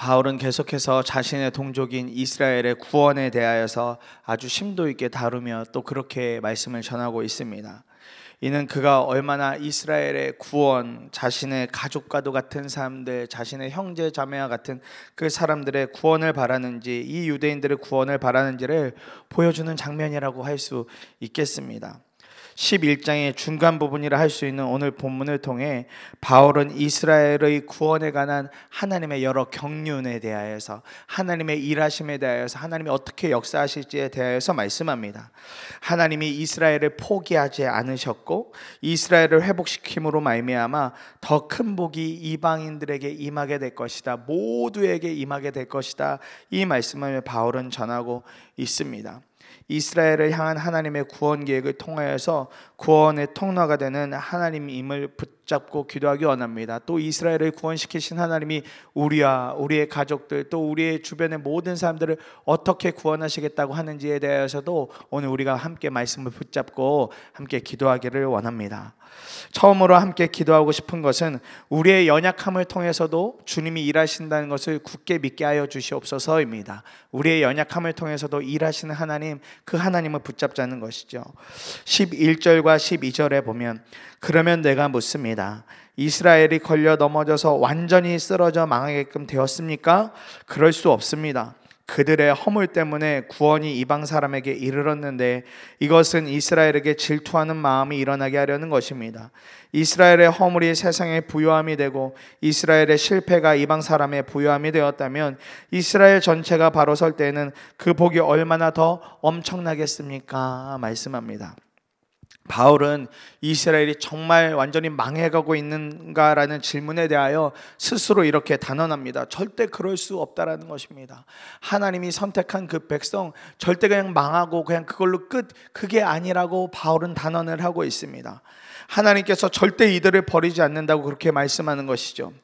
바울은 계속해서 자신의 동족인 이스라엘의 구원에 대하여서 아주 심도 있게 다루며 또 그렇게 말씀을 전하고 있습니다. 이는 그가 얼마나 이스라엘의 구원, 자신의 가족과도 같은 사람들, 자신의 형제 자매와 같은 그 사람들의 구원을 바라는지, 이 유대인들의 구원을 바라는지를 보여주는 장면이라고 할 수 있겠습니다. 11장의 중간 부분이라 할 수 있는 오늘 본문을 통해 바울은 이스라엘의 구원에 관한 하나님의 여러 경륜에 대하여서, 하나님의 일하심에 대하여서, 하나님이 어떻게 역사하실지에 대하여서 말씀합니다. 하나님이 이스라엘을 포기하지 않으셨고 이스라엘을 회복시킴으로 말미암아 더 큰 복이 이방인들에게 임하게 될 것이다, 모두에게 임하게 될 것이다, 이 말씀을 바울은 전하고 있습니다. 이스라엘을 향한 하나님의 구원 계획을 통하여서 구원의 통로가 되는 하나님임을 붙잡고 기도하기 원합니다. 또 이스라엘을 구원시키신 하나님이 우리와 우리의 가족들, 또 우리의 주변의 모든 사람들을 어떻게 구원하시겠다고 하는지에 대해서도 오늘 우리가 함께 말씀을 붙잡고 함께 기도하기를 원합니다. 처음으로 함께 기도하고 싶은 것은 우리의 연약함을 통해서도 주님이 일하신다는 것을 굳게 믿게 하여 주시옵소서입니다. 우리의 연약함을 통해서도 일하시는 하나님, 그 하나님을 붙잡자는 것이죠. 11절과 12절에 보면, 그러면 내가 묻습니다. 이스라엘이 걸려 넘어져서 완전히 쓰러져 망하게끔 되었습니까? 그럴 수 없습니다. 그들의 허물 때문에 구원이 이방 사람에게 이르렀는데 이것은 이스라엘에게 질투하는 마음이 일어나게 하려는 것입니다. 이스라엘의 허물이 세상의 부요함이 되고 이스라엘의 실패가 이방 사람의 부요함이 되었다면 이스라엘 전체가 바로 설 때에는 그 복이 얼마나 더 엄청나겠습니까? 말씀합니다. 바울은 이스라엘이 정말 완전히 망해가고 있는가라는 질문에 대하여 스스로 이렇게 단언합니다. 절대 그럴 수 없다라는 것입니다. 하나님이 선택한 그 백성 절대 그냥 망하고 그냥 그걸로 끝, 그게 아니라고 바울은 단언을 하고 있습니다. 하나님께서 절대 이들을 버리지 않는다고 그렇게 말씀하는 것이죠.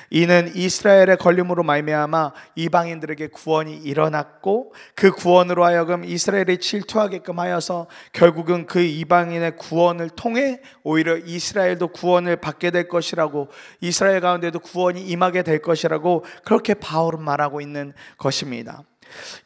이는 이스라엘의 걸림으로 말미암아 이방인들에게 구원이 일어났고 그 구원으로 하여금 이스라엘이 질투하게끔 하여서 결국은 그 이방인의 구원을 통해 오히려 이스라엘도 구원을 받게 될 것이라고, 이스라엘 가운데도 구원이 임하게 될 것이라고 그렇게 바울은 말하고 있는 것입니다.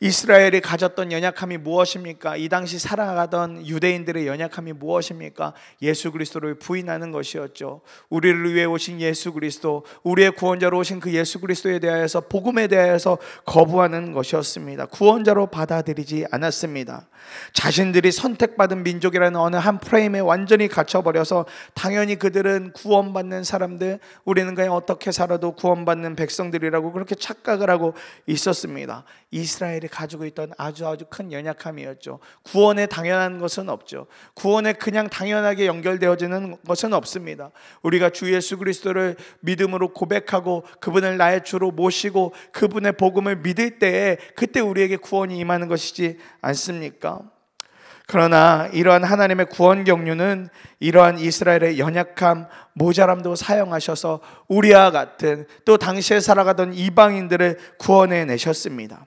이스라엘이 가졌던 연약함이 무엇입니까? 이 당시 살아가던 유대인들의 연약함이 무엇입니까? 예수 그리스도를 부인하는 것이었죠. 우리를 위해 오신 예수 그리스도, 우리의 구원자로 오신 그 예수 그리스도에 대하여서, 복음에 대하여서 거부하는 것이었습니다. 구원자로 받아들이지 않았습니다. 자신들이 선택받은 민족이라는 어느 한 프레임에 완전히 갇혀버려서 당연히 그들은 구원받는 사람들, 우리는 그냥 어떻게 살아도 구원받는 백성들이라고 그렇게 착각을 하고 있었습니다. 이스라엘이 가지고 있던 아주 큰 연약함이었죠. 구원에 당연한 것은 없죠. 구원에 그냥 당연하게 연결되어지는 것은 없습니다. 우리가 주 예수 그리스도를 믿음으로 고백하고 그분을 나의 주로 모시고 그분의 복음을 믿을 때에 그때 우리에게 구원이 임하는 것이지 않습니까? 그러나 이러한 하나님의 구원 경륜은 이러한 이스라엘의 연약함, 모자람도 사용하셔서 우리와 같은 또 당시에 살아가던 이방인들을 구원해 내셨습니다.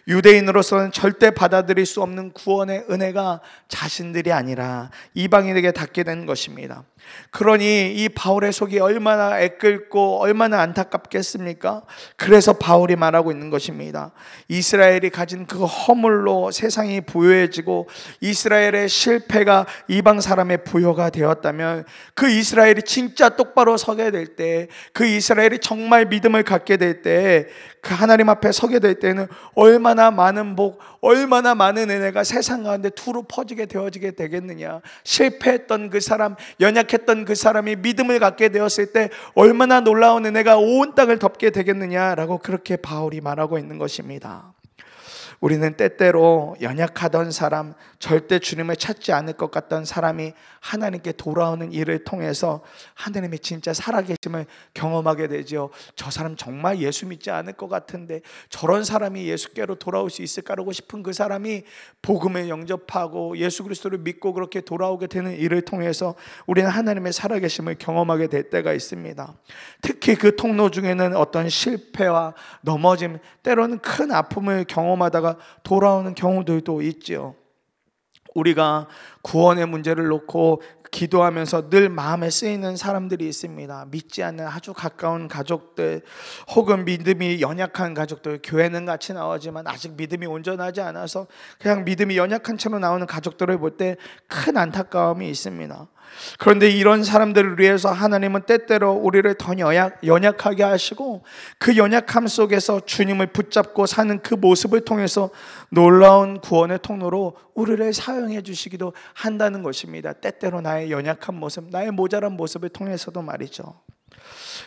유대인으로서는 절대 받아들일 수 없는 구원의 은혜가 자신들이 아니라 이방인에게 닿게 된 것입니다. 그러니 이 바울의 속이 얼마나 애끓고 얼마나 안타깝겠습니까? 그래서 바울이 말하고 있는 것입니다. 이스라엘이 가진 그 허물로 세상이 부요해지고 이스라엘의 실패가 이방 사람의 부요가 되었다면 그 이스라엘이 진짜 똑바로 서게 될 때, 그 이스라엘이 정말 믿음을 갖게 될 때, 그 하나님 앞에 서게 될 때는 얼마나 많은 복, 얼마나 많은 은혜가 세상 가운데 두루 퍼지게 되어지게 되겠느냐. 실패했던 그 사람, 연약했던 그 사람이 믿음을 갖게 되었을 때 얼마나 놀라운 은혜가 온 땅을 덮게 되겠느냐라고 그렇게 바울이 말하고 있는 것입니다. 우리는 때때로 연약하던 사람, 절대 주님을 찾지 않을 것 같던 사람이 하나님께 돌아오는 일을 통해서 하나님의 진짜 살아계심을 경험하게 되죠. 저 사람 정말 예수 믿지 않을 것 같은데 저런 사람이 예수께로 돌아올 수 있을까라고 싶은 그 사람이 복음을 영접하고 예수 그리스도를 믿고 그렇게 돌아오게 되는 일을 통해서 우리는 하나님의 살아계심을 경험하게 될 때가 있습니다. 특히 그 통로 중에는 어떤 실패와 넘어짐, 때로는 큰 아픔을 경험하다가 돌아오는 경우들도 있죠. 우리가 구원의 문제를 놓고 기도하면서 늘 마음에 쓰이는 사람들이 있습니다. 믿지 않는 아주 가까운 가족들, 혹은 믿음이 연약한 가족들, 교회는 같이 나오지만 아직 믿음이 온전하지 않아서 그냥 믿음이 연약한 채로 나오는 가족들을 볼 때 큰 안타까움이 있습니다. 그런데 이런 사람들을 위해서 하나님은 때때로 우리를 더 연약하게 하시고, 그 연약함 속에서 주님을 붙잡고 사는 그 모습을 통해서 놀라운 구원의 통로로 우리를 사용해 주시기도 한다는 것입니다. 때때로 나의 연약한 모습, 나의 모자란 모습을 통해서도 말이죠.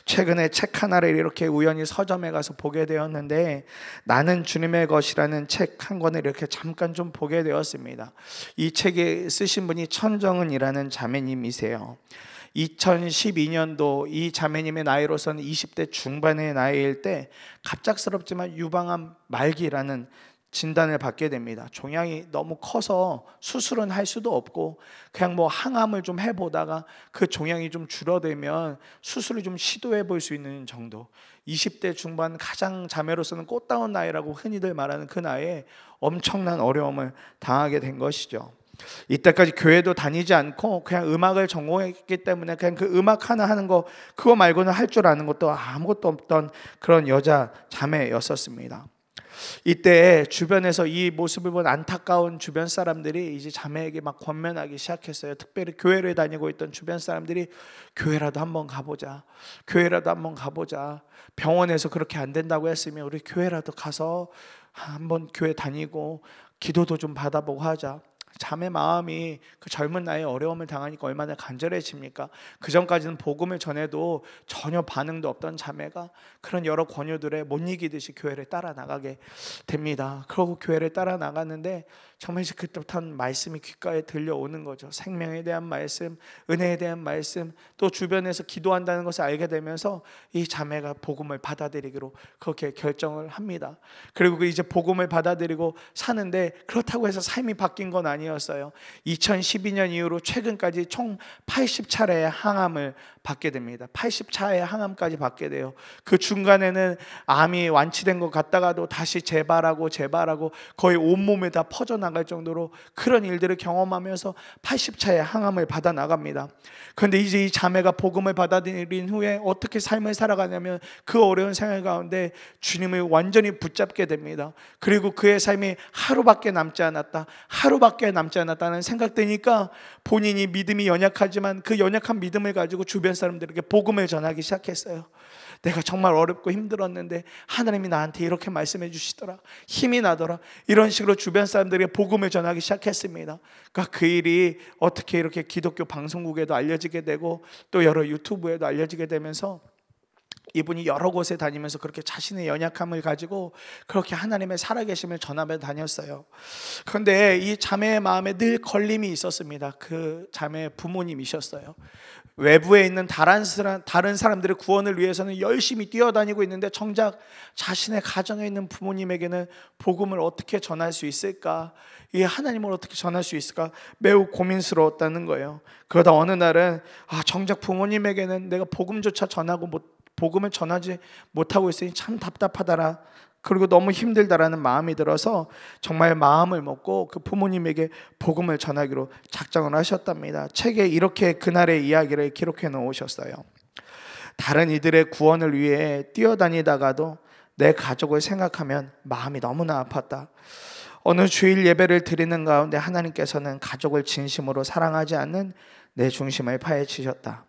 최근에 책 하나를 이렇게 우연히 서점에 가서 보게 되었는데, 나는 주님의 것이라는 책 한 권을 이렇게 잠깐 좀 보게 되었습니다. 이 책에 쓰신 분이 천정은이라는 자매님이세요. 2012년도 이 자매님의 나이로서는 20대 중반의 나이일 때 갑작스럽지만 유방암 말기라는 진단을 받게 됩니다. 종양이 너무 커서 수술은 할 수도 없고 그냥 뭐 항암을 좀 해보다가 그 종양이 좀 줄어들면 수술을 좀 시도해 볼 수 있는 정도, 20대 중반 가장 자매로서는 꽃다운 나이라고 흔히들 말하는 그 나이에 엄청난 어려움을 당하게 된 것이죠. 이때까지 교회도 다니지 않고 그냥 음악을 전공했기 때문에 그냥 그 음악 하나 하는 거, 그거 말고는 할 줄 아는 것도 아무것도 없던 그런 여자 자매였었습니다. 이때 주변에서 이 모습을 본 안타까운 주변 사람들이 이제 자매에게 막 권면하기 시작했어요. 특별히 교회를 다니고 있던 주변 사람들이 교회라도 한번 가보자, 교회라도 한번 가보자, 병원에서 그렇게 안 된다고 했으면 우리 교회라도 가서 한번 교회 다니고 기도도 좀 받아보고 하자. 자매 마음이 그 젊은 나이에 어려움을 당하니까 얼마나 간절해집니까? 그 전까지는 복음을 전해도 전혀 반응도 없던 자매가 그런 여러 권유들에 못 이기듯이 교회를 따라 나가게 됩니다. 그러고 교회를 따라 나갔는데 정말 이제 그때부터는 말씀이 귓가에 들려오는 거죠. 생명에 대한 말씀, 은혜에 대한 말씀, 또 주변에서 기도한다는 것을 알게 되면서 이 자매가 복음을 받아들이기로 그렇게 결정을 합니다. 그리고 이제 복음을 받아들이고 사는데, 그렇다고 해서 삶이 바뀐 건 아니었어요. 2012년 이후로 최근까지 총 80차례의 항암을 받게 됩니다. 80차례의 항암까지 받게 돼요. 그 중간에는 암이 완치된 것 같다가도 다시 재발하고 거의 온몸에 다 퍼져나갈 정도로 그런 일들을 경험하면서 80차의 항암을 받아 나갑니다. 그런데 이제 이 자매가 복음을 받아들인 후에 어떻게 삶을 살아가냐면, 그 어려운 생활 가운데 주님을 완전히 붙잡게 됩니다. 그리고 그의 삶이 하루밖에 남지 않았다는 생각 드니까 본인이 믿음이 연약하지만 그 연약한 믿음을 가지고 주변 사람들에게 복음을 전하기 시작했어요. 내가 정말 어렵고 힘들었는데 하나님이 나한테 이렇게 말씀해 주시더라, 힘이 나더라, 이런 식으로 주변 사람들에게 복음을 전하기 시작했습니다. 그러니까 그 일이 어떻게 이렇게 기독교 방송국에도 알려지게 되고 또 여러 유튜브에도 알려지게 되면서 이분이 여러 곳에 다니면서 그렇게 자신의 연약함을 가지고 그렇게 하나님의 살아계심을 전하며 다녔어요. 그런데 이 자매의 마음에 늘 걸림이 있었습니다. 그 자매의 부모님이셨어요. 외부에 있는 다른 사람들의 구원을 위해서는 열심히 뛰어다니고 있는데 정작 자신의 가정에 있는 부모님에게는 복음을 어떻게 전할 수 있을까, 이 하나님을 어떻게 전할 수 있을까 매우 고민스러웠다는 거예요. 그러다 어느 날은 정작 부모님에게는 내가 복음을 전하지 못하고 있으니 참 답답하더라, 그리고 너무 힘들다라는 마음이 들어서 정말 마음을 먹고 그 부모님에게 복음을 전하기로 작정을 하셨답니다. 책에 이렇게 그날의 이야기를 기록해 놓으셨어요. 다른 이들의 구원을 위해 뛰어다니다가도 내 가족을 생각하면 마음이 너무나 아팠다. 어느 주일 예배를 드리는 가운데 하나님께서는 가족을 진심으로 사랑하지 않는 내 중심을 파헤치셨다.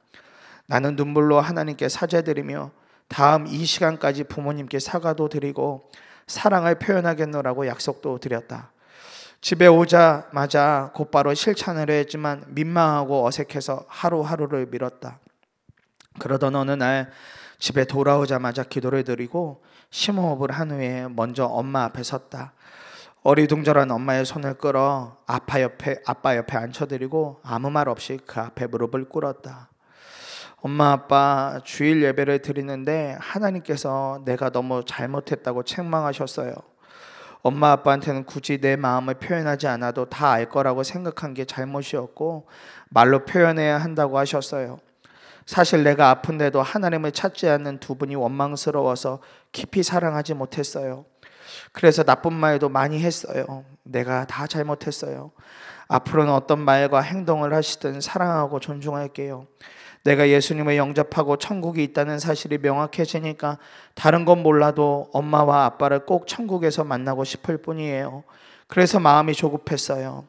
나는 눈물로 하나님께 사죄드리며 다음 이 시간까지 부모님께 사과도 드리고 사랑을 표현하겠노라고 약속도 드렸다. 집에 오자마자 곧바로 실천을 했지만 민망하고 어색해서 하루하루를 미뤘다. 그러던 어느 날 집에 돌아오자마자 기도를 드리고 심호흡을 한 후에 먼저 엄마 앞에 섰다. 어리둥절한 엄마의 손을 끌어 아빠 옆에 앉혀드리고 아무 말 없이 그 앞에 무릎을 꿇었다. 엄마 아빠, 주일 예배를 드리는데 하나님께서 내가 너무 잘못했다고 책망하셨어요. 엄마 아빠한테는 굳이 내 마음을 표현하지 않아도 다 알 거라고 생각한 게 잘못이었고 말로 표현해야 한다고 하셨어요. 사실 내가 아픈데도 하나님을 찾지 않는 두 분이 원망스러워서 깊이 사랑하지 못했어요. 그래서 나쁜 말도 많이 했어요. 내가 다 잘못했어요. 앞으로는 어떤 말과 행동을 하시든 사랑하고 존중할게요. 내가 예수님을 영접하고 천국이 있다는 사실이 명확해지니까 다른 건 몰라도 엄마와 아빠를 꼭 천국에서 만나고 싶을 뿐이에요. 그래서 마음이 조급했어요.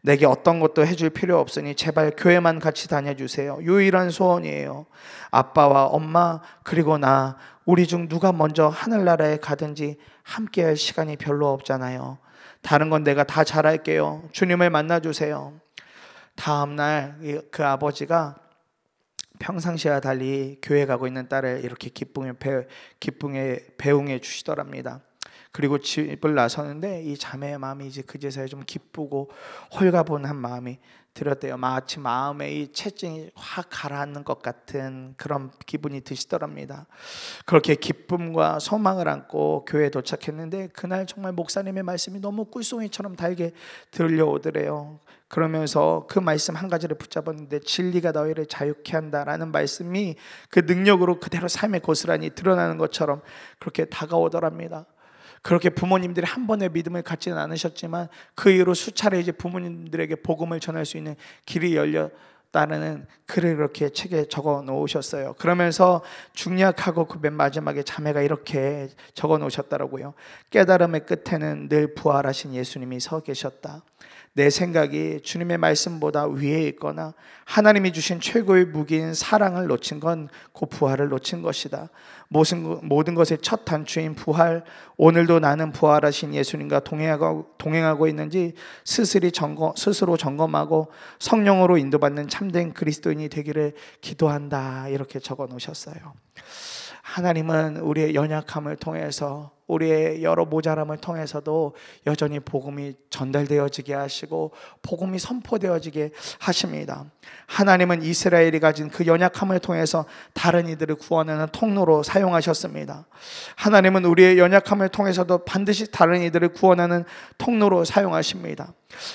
내게 어떤 것도 해줄 필요 없으니 제발 교회만 같이 다녀주세요. 유일한 소원이에요. 아빠와 엄마 그리고 나, 우리 중 누가 먼저 하늘나라에 가든지 함께할 시간이 별로 없잖아요. 다른 건 내가 다 잘할게요. 주님을 만나주세요. 다음날 그 아버지가 평상시와 달리 교회 가고 있는 딸을 이렇게 기쁨에 배웅해 주시더랍니다. 그리고 집을 나서는데 이 자매의 마음이 이제 그제서야 좀 기쁘고 홀가분한 마음이 들었대요. 마치 마음에 이 채증이 확 가라앉는 것 같은 그런 기분이 드시더랍니다. 그렇게 기쁨과 소망을 안고 교회에 도착했는데 그날 정말 목사님의 말씀이 너무 꿀송이처럼 달게 들려오더래요. 그러면서 그 말씀 한 가지를 붙잡았는데 진리가 너희를 자유케 한다라는 말씀이 그 능력으로 그대로 삶에 고스란히 드러나는 것처럼 그렇게 다가오더랍니다. 그렇게 부모님들이 한 번의 믿음을 갖지는 않으셨지만 그 이후로 수차례 이제 부모님들에게 복음을 전할 수 있는 길이 열렸다는 글을 이렇게 책에 적어 놓으셨어요. 그러면서 중략하고 그 맨 마지막에 자매가 이렇게 적어 놓으셨더라고요. 깨달음의 끝에는 늘 부활하신 예수님이 서 계셨다. 내 생각이 주님의 말씀보다 위에 있거나 하나님이 주신 최고의 무기인 사랑을 놓친 건 그 부활을 놓친 것이다. 모든 것의 첫 단추인 부활, 오늘도 나는 부활하신 예수님과 동행하고 있는지 스스로 점검하고 성령으로 인도받는 참된 그리스도인이 되기를 기도한다. 이렇게 적어 놓으셨어요. 하나님은 우리의 연약함을 통해서, 우리의 여러 모자람을 통해서도 여전히 복음이 전달되어지게 하시고 복음이 선포되어지게 하십니다. 하나님은 이스라엘이 가진 그 연약함을 통해서 다른 이들을 구원하는 통로로 사용하셨습니다. 하나님은 우리의 연약함을 통해서도 반드시 다른 이들을 구원하는 통로로 사용하십니다.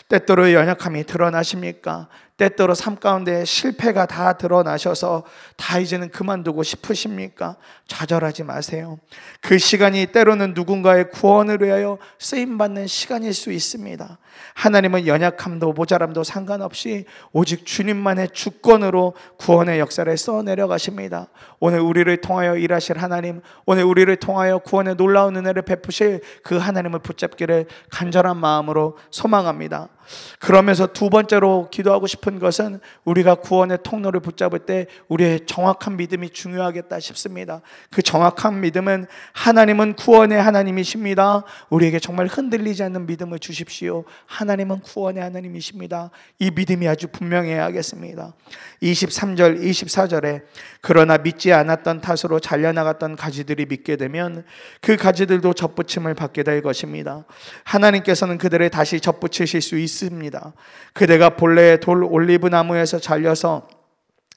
때때로 연약함이 드러나십니까? 때때로 삶 가운데 실패가 다 드러나셔서 다 이제는 그만두고 싶으십니까? 좌절하지 마세요. 그 시간이 때로는 누군가의 구원을 위하여 쓰임받는 시간일 수 있습니다. 하나님은 연약함도 모자람도 상관없이 오직 주님만의 주권으로 구원의 역사를 써내려 가십니다. 오늘 우리를 통하여 일하실 하나님, 오늘 우리를 통하여 구원의 놀라운 은혜를 베푸실 그 하나님을 붙잡기를 간절한 마음으로 소망합니다. 그러면서 두 번째로 기도하고 싶은 것은 우리가 구원의 통로를 붙잡을 때 우리의 정확한 믿음이 중요하겠다 싶습니다. 그 정확한 믿음은 하나님은 구원의 하나님이십니다. 우리에게 정말 흔들리지 않는 믿음을 주십시오. 하나님은 구원의 하나님이십니다. 이 믿음이 아주 분명해야 하겠습니다. 23절 24절에 그러나 믿지 않았던 탓으로 잘려나갔던 가지들이 믿게 되면 그 가지들도 접붙임을 받게 될 것입니다. 하나님께서는 그들을 다시 접붙이실 수 있습니다. 그대가 본래 돌 올리브 나무에서 잘려서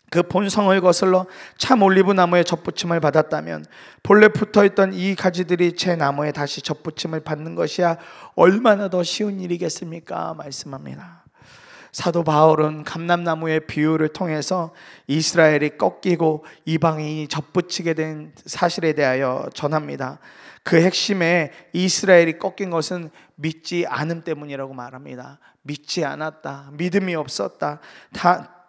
그 본성을 거슬러 참 올리브 나무에 접붙임을 받았다면 본래 붙어있던 이 가지들이 제 나무에 다시 접붙임을 받는 것이야 얼마나 더 쉬운 일이겠습니까? 말씀합니다. 사도 바울은 감람나무의 비유를 통해서 이스라엘이 꺾이고 이방인이 접붙이게 된 사실에 대하여 전합니다. 그 핵심에 이스라엘이 꺾인 것은 믿지 않음 때문이라고 말합니다. 믿지 않았다, 믿음이 없었다.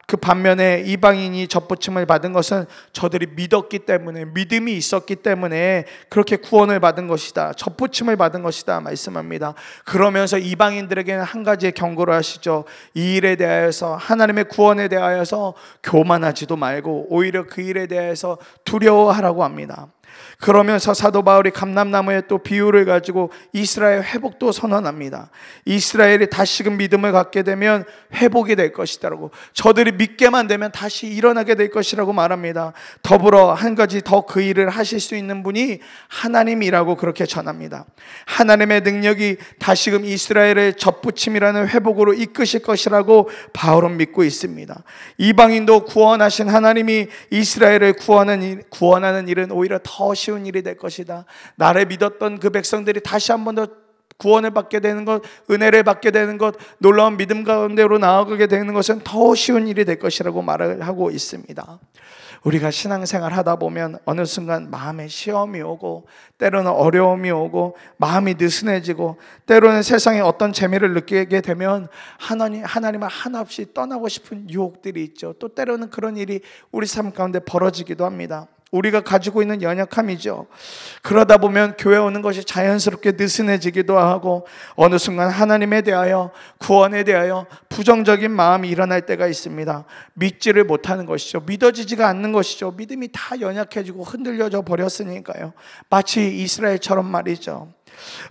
그 반면에 이방인이 접붙임을 받은 것은 저들이 믿었기 때문에, 믿음이 있었기 때문에 그렇게 구원을 받은 것이다, 접붙임을 받은 것이다 말씀합니다. 그러면서 이방인들에게는 한 가지의 경고를 하시죠. 이 일에 대하여서, 하나님의 구원에 대하여서 교만하지도 말고 오히려 그 일에 대해서 두려워하라고 합니다. 그러면서 사도 바울이 감람나무의 또 비유를 가지고 이스라엘 회복도 선언합니다. 이스라엘이 다시금 믿음을 갖게 되면 회복이 될 것이라고, 저들이 믿게만 되면 다시 일어나게 될 것이라고 말합니다. 더불어 한 가지 더 그 일을 하실 수 있는 분이 하나님이라고 그렇게 전합니다. 하나님의 능력이 다시금 이스라엘의 접붙임이라는 회복으로 이끄실 것이라고 바울은 믿고 있습니다. 이방인도 구원하신 하나님이 이스라엘을 구원하는 일은 오히려 더 쉬운 일이 될 것이다. 나를 믿었던 그 백성들이 다시 한 번 더 구원을 받게 되는 것, 은혜를 받게 되는 것, 놀라운 믿음 가운데로 나아가게 되는 것은 더 쉬운 일이 될 것이라고 말을 하고 있습니다. 우리가 신앙생활 하다 보면 어느 순간 마음에 시험이 오고, 때로는 어려움이 오고, 마음이 느슨해지고, 때로는 세상에 어떤 재미를 느끼게 되면 하나님을 한없이 떠나고 싶은 유혹들이 있죠. 또 때로는 그런 일이 우리 삶 가운데 벌어지기도 합니다. 우리가 가지고 있는 연약함이죠. 그러다 보면 교회 오는 것이 자연스럽게 느슨해지기도 하고, 어느 순간 하나님에 대하여, 구원에 대하여 부정적인 마음이 일어날 때가 있습니다. 믿지를 못하는 것이죠. 믿어지지가 않는 것이죠. 믿음이 다 연약해지고 흔들려져 버렸으니까요. 마치 이스라엘처럼 말이죠.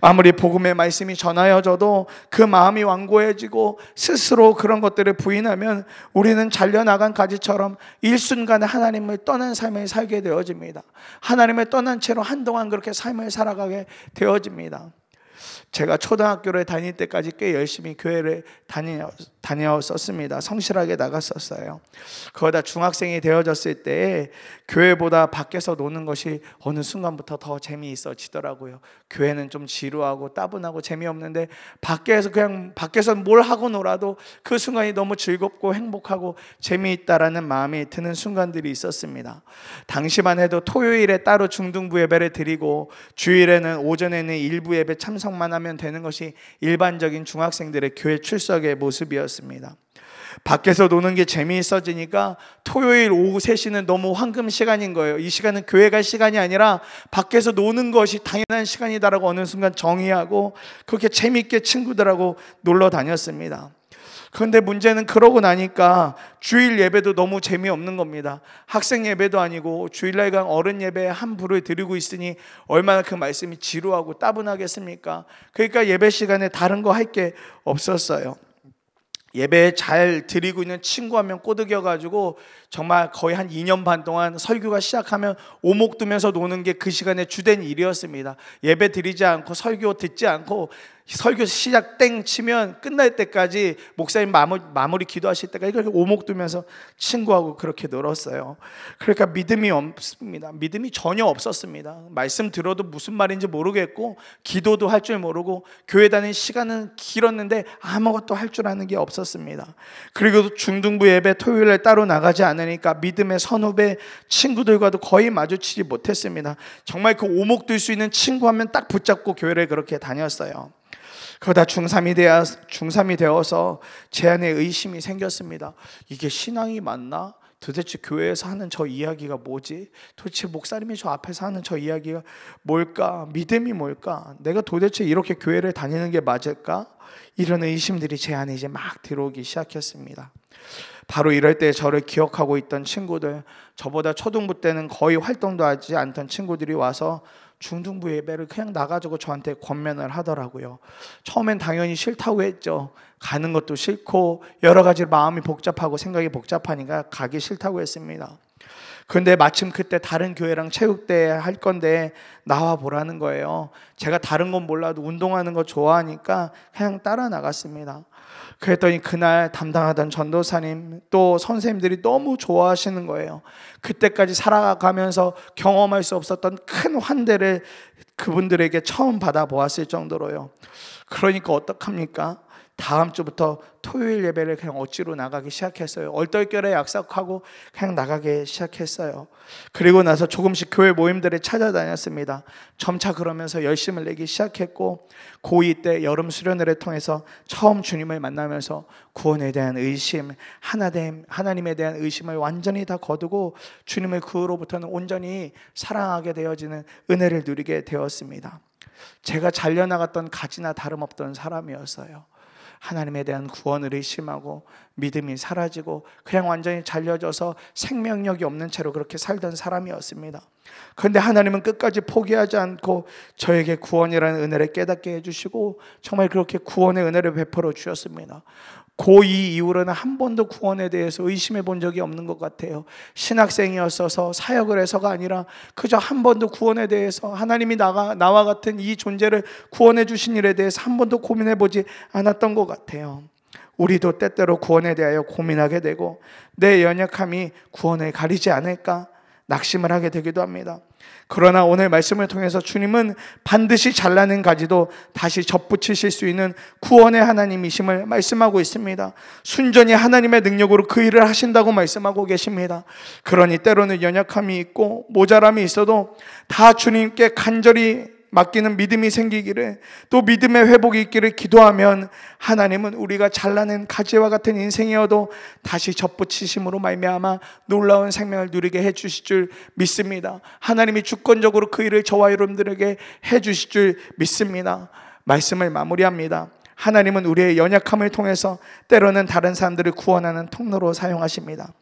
아무리 복음의 말씀이 전하여져도 그 마음이 완고해지고 스스로 그런 것들을 부인하면 우리는 잘려나간 가지처럼 일순간에 하나님을 떠난 삶을 살게 되어집니다. 하나님을 떠난 채로 한동안 그렇게 삶을 살아가게 되어집니다. 제가 초등학교를 다닐 때까지 꽤 열심히 교회를 다녔었습니다. 성실하게 나갔었어요. 그러다 중학생이 되어졌을 때 교회보다 밖에서 노는 것이 어느 순간부터 더 재미있어지더라고요. 교회는 좀 지루하고 따분하고 재미없는데 밖에서 뭘 하고 놀아도 그 순간이 너무 즐겁고 행복하고 재미있다라는 마음이 드는 순간들이 있었습니다. 당시만 해도 토요일에 따로 중등부 예배를 드리고 주일에는 오전에는 일부 예배 참석만 하면 되는 것이 일반적인 중학생들의 교회 출석의 모습이었습니다. 밖에서 노는 게 재미있어지니까 토요일 오후 3시는 너무 황금 시간인 거예요. 이 시간은 교회 갈 시간이 아니라 밖에서 노는 것이 당연한 시간이다라고 어느 순간 정의하고 그렇게 재미있게 친구들하고 놀러 다녔습니다. 그런데 문제는 그러고 나니까 주일 예배도 너무 재미없는 겁니다. 학생 예배도 아니고 주일날 어른 예배 한 부를 드리고 있으니 얼마나 그 말씀이 지루하고 따분하겠습니까? 그러니까 예배 시간에 다른 거 할 게 없었어요. 예배 잘 드리고 있는 친구 한 명 꼬드겨가지고 정말 거의 한 2년 반 동안 설교가 시작하면 오목 두면서 노는 게 그 시간에 주된 일이었습니다. 예배 드리지 않고 설교 듣지 않고 설교 시작 땡 치면 끝날 때까지 목사님 마무리 기도하실 때까지 그렇게 오목 두면서 친구하고 그렇게 놀았어요. 그러니까 믿음이 없습니다. 믿음이 전혀 없었습니다. 말씀 들어도 무슨 말인지 모르겠고 기도도 할 줄 모르고 교회 다니는 시간은 길었는데 아무것도 할 줄 아는 게 없었습니다. 그리고 중등부 예배 토요일에 따로 나가지 않으니까 믿음의 선후배 친구들과도 거의 마주치지 못했습니다. 정말 그 오목 들 수 있는 친구 하면 딱 붙잡고 교회를 그렇게 다녔어요. 그러다 중3이 되어서 제 안에 의심이 생겼습니다. 이게 신앙이 맞나? 도대체 교회에서 하는 저 이야기가 뭐지? 도대체 목사님이 저 앞에서 하는 저 이야기가 뭘까? 믿음이 뭘까? 내가 도대체 이렇게 교회를 다니는 게 맞을까? 이런 의심들이 제 안에 이제 막 들어오기 시작했습니다. 바로 이럴 때 저를 기억하고 있던 친구들, 저보다 초등부 때는 거의 활동도 하지 않던 친구들이 와서 중등부 예배를 그냥 나가지고 저한테 권면을 하더라고요. 처음엔 당연히 싫다고 했죠. 가는 것도 싫고 여러 가지 마음이 복잡하고 생각이 복잡하니까 가기 싫다고 했습니다. 그런데 마침 그때 다른 교회랑 체육대회 할 건데 나와 보라는 거예요. 제가 다른 건 몰라도 운동하는 거 좋아하니까 그냥 따라 나갔습니다. 그랬더니 그날 담당하던 전도사님 또 선생님들이 너무 좋아하시는 거예요. 그때까지 살아가면서 경험할 수 없었던 큰 환대를 그분들에게 처음 받아보았을 정도로요. 그러니까 어떡합니까? 다음 주부터 토요일 예배를 그냥 억지로 나가기 시작했어요. 얼떨결에 약속하고 그냥 나가기 시작했어요. 그리고 나서 조금씩 교회 모임들을 찾아다녔습니다. 점차 그러면서 열심을 내기 시작했고 고2 때 여름 수련회를 통해서 처음 주님을 만나면서 구원에 대한 의심, 하나님에 대한 의심을 완전히 다 거두고 주님을 그 후로부터는 온전히 사랑하게 되어지는 은혜를 누리게 되었습니다. 제가 잘려나갔던 가지나 다름없던 사람이었어요. 하나님에 대한 구원을 의심하고 믿음이 사라지고 그냥 완전히 잘려져서 생명력이 없는 채로 그렇게 살던 사람이었습니다. 그런데 하나님은 끝까지 포기하지 않고 저에게 구원이라는 은혜를 깨닫게 해주시고 정말 그렇게 구원의 은혜를 베풀어 주셨습니다. 고2 이후로는 한 번도 구원에 대해서 의심해 본 적이 없는 것 같아요. 신학생이었어서 사역을 해서가 아니라 그저 한 번도 구원에 대해서 하나님이 나와 같은 이 존재를 구원해 주신 일에 대해서 한 번도 고민해 보지 않았던 것 같아요. 우리도 때때로 구원에 대하여 고민하게 되고 내 연약함이 구원을 가리지 않을까 낙심을 하게 되기도 합니다. 그러나 오늘 말씀을 통해서 주님은 반드시 잘라낸 가지도 다시 접붙이실 수 있는 구원의 하나님이심을 말씀하고 있습니다. 순전히 하나님의 능력으로 그 일을 하신다고 말씀하고 계십니다. 그러니 때로는 연약함이 있고 모자람이 있어도 다 주님께 간절히 맡기는 믿음이 생기기를, 또 믿음의 회복이 있기를 기도하면 하나님은 우리가 잘라낸 가지와 같은 인생이어도 다시 접붙이심으로 말미암아 놀라운 생명을 누리게 해주실 줄 믿습니다. 하나님이 주권적으로 그 일을 저와 여러분들에게 해주실 줄 믿습니다. 말씀을 마무리합니다. 하나님은 우리의 연약함을 통해서 때로는 다른 사람들을 구원하는 통로로 사용하십니다.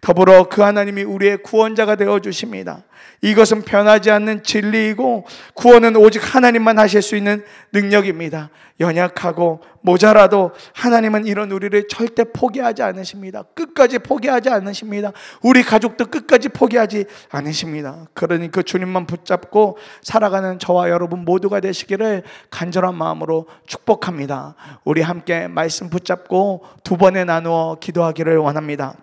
더불어 그 하나님이 우리의 구원자가 되어 주십니다. 이것은 변하지 않는 진리이고 구원은 오직 하나님만 하실 수 있는 능력입니다. 연약하고 모자라도 하나님은 이런 우리를 절대 포기하지 않으십니다. 끝까지 포기하지 않으십니다. 우리 가족도 끝까지 포기하지 않으십니다. 그러니 그 주님만 붙잡고 살아가는 저와 여러분 모두가 되시기를 간절한 마음으로 축복합니다. 우리 함께 말씀 붙잡고 두 번에 나누어 기도하기를 원합니다.